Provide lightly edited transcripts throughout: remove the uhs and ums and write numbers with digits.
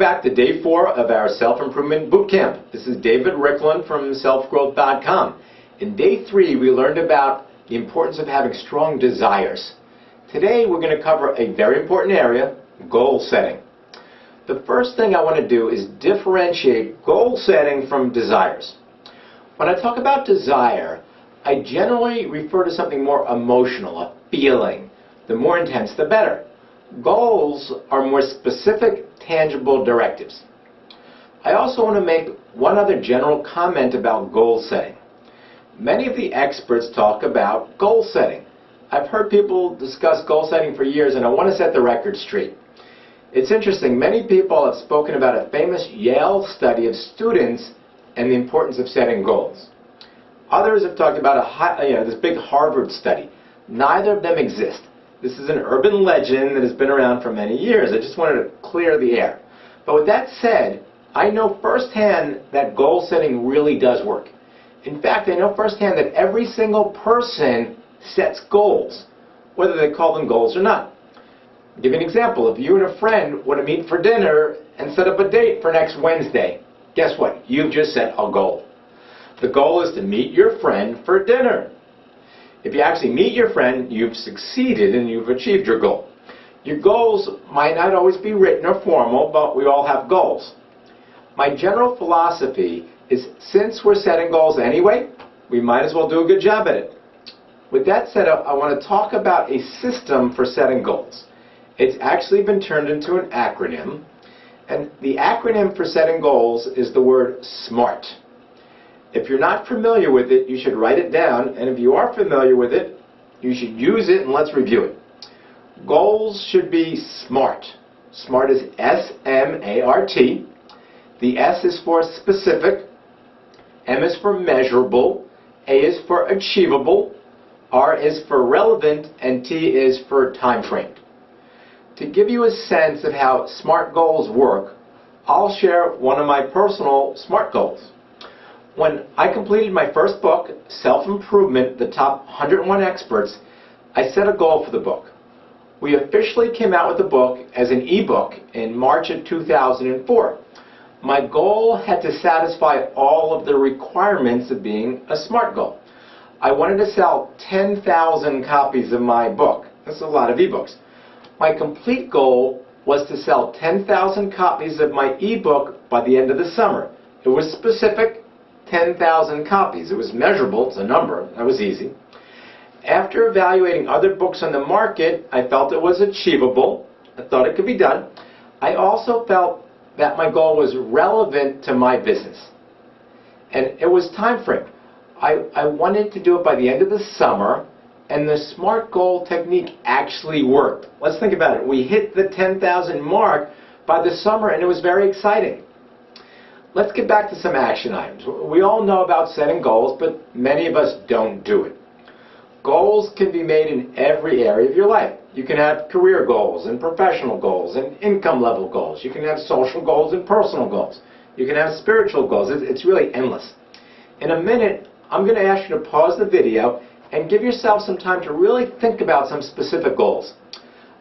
back to day 4 of our self-improvement bootcamp. This is David Ricklin from selfgrowth.com. In day 3, we learned about the importance of having strong desires. Today, we're going to cover a very important area, goal setting. The first thing I want to do is differentiate goal setting from desires. When I talk about desire, I generally refer to something more emotional, a feeling. The more intense, the better. Goals are more specific, tangible directives. I also want to make one other general comment about goal setting. Many of the experts talk about goal setting. I've heard people discuss goal setting for years, and I want to set the record straight. It's interesting, many people have spoken about a famous Yale study of students and the importance of setting goals. Others have talked about this big Harvard study. Neither of them exist. This is an urban legend that has been around for many years. I just wanted to clear the air. But with that said, I know firsthand that goal setting really does work. In fact, I know firsthand that every single person sets goals, whether they call them goals or not. I'll give you an example. If you and a friend want to meet for dinner and set up a date for next Wednesday, guess what? You've just set a goal. The goal is to meet your friend for dinner. If you actually meet your friend, you've succeeded and you've achieved your goal. Your goals might not always be written or formal, but we all have goals. My general philosophy is, since we're setting goals anyway, we might as well do a good job at it. With that said, I want to talk about a system for setting goals. It's actually been turned into an acronym, and the acronym for setting goals is the word SMART. If you're not familiar with it, you should write it down, and if you are familiar with it, you should use it, and let's review it. Goals should be SMART. SMART is S-M-A-R-T. The S is for specific, M is for measurable, A is for achievable, R is for relevant, and T is for time framed. To give you a sense of how SMART goals work, I'll share one of my personal SMART goals. When I completed my first book, Self-Improvement, the Top 101 Experts, I set a goal for the book. We officially came out with the book as an ebook in March of 2004. My goal had to satisfy all of the requirements of being a SMART goal. I wanted to sell 10,000 copies of my book. That's a lot of ebooks. My complete goal was to sell 10,000 copies of my ebook by the end of the summer. It was specific, 10,000 copies. It was measurable, it's a number, that was easy. After evaluating other books on the market, I felt it was achievable. I thought it could be done. I also felt that my goal was relevant to my business. And it was time frame. I wanted to do it by the end of the summer, and the SMART goal technique actually worked. Let's think about it. We hit the 10,000 mark by the summer, and it was very exciting. Let's get back to some action items. We all know about setting goals, but many of us don't do it. Goals can be made in every area of your life. You can have career goals and professional goals and income level goals. You can have social goals and personal goals. You can have spiritual goals. It's really endless. In a minute, I'm going to ask you to pause the video and give yourself some time to really think about some specific goals.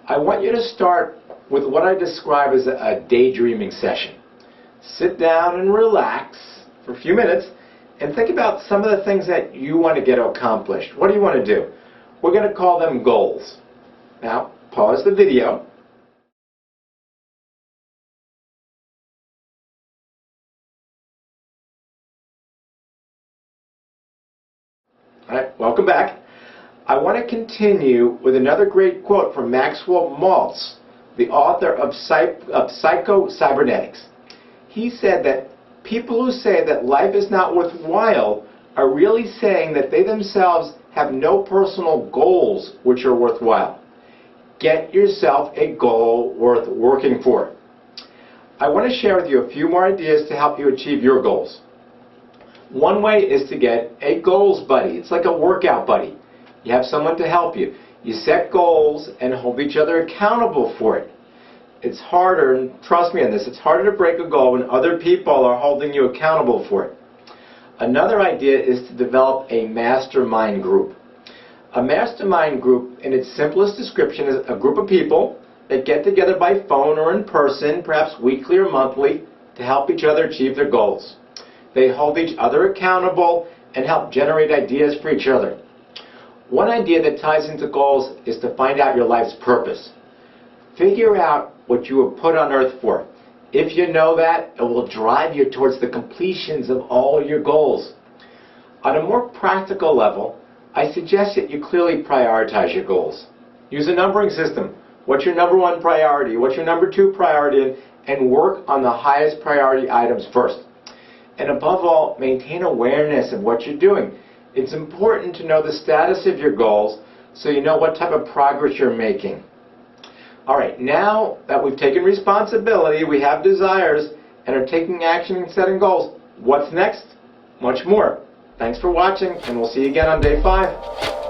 I want you to start with what I describe as a daydreaming session. Sit down and relax for a few minutes and think about some of the things that you want to get accomplished. What do you want to do? We're going to call them goals. Now, pause the video. All right, welcome back. I want to continue with another great quote from Maxwell Maltz, the author of Psycho-Cybernetics. He said that people who say that life is not worthwhile are really saying that they themselves have no personal goals which are worthwhile. Get yourself a goal worth working for. I want to share with you a few more ideas to help you achieve your goals. One way is to get a goals buddy. It's like a workout buddy. You have someone to help you. You set goals and hold each other accountable for it. It's harder, and trust me on this, it's harder to break a goal when other people are holding you accountable for it. Another idea is to develop a mastermind group. A mastermind group, in its simplest description, is a group of people that get together by phone or in person, perhaps weekly or monthly, to help each other achieve their goals. They hold each other accountable and help generate ideas for each other. One idea that ties into goals is to find out your life's purpose. Figure out what you were put on earth for. If you know that, it will drive you towards the completions of all your goals. On a more practical level, I suggest that you clearly prioritize your goals. Use a numbering system. What's your number one priority? What's your number two priority? And work on the highest priority items first. And above all, maintain awareness of what you're doing. It's important to know the status of your goals so you know what type of progress you're making. All right, now that we've taken responsibility, we have desires, and are taking action and setting goals, what's next? Much more. Thanks for watching, and we'll see you again on day 5.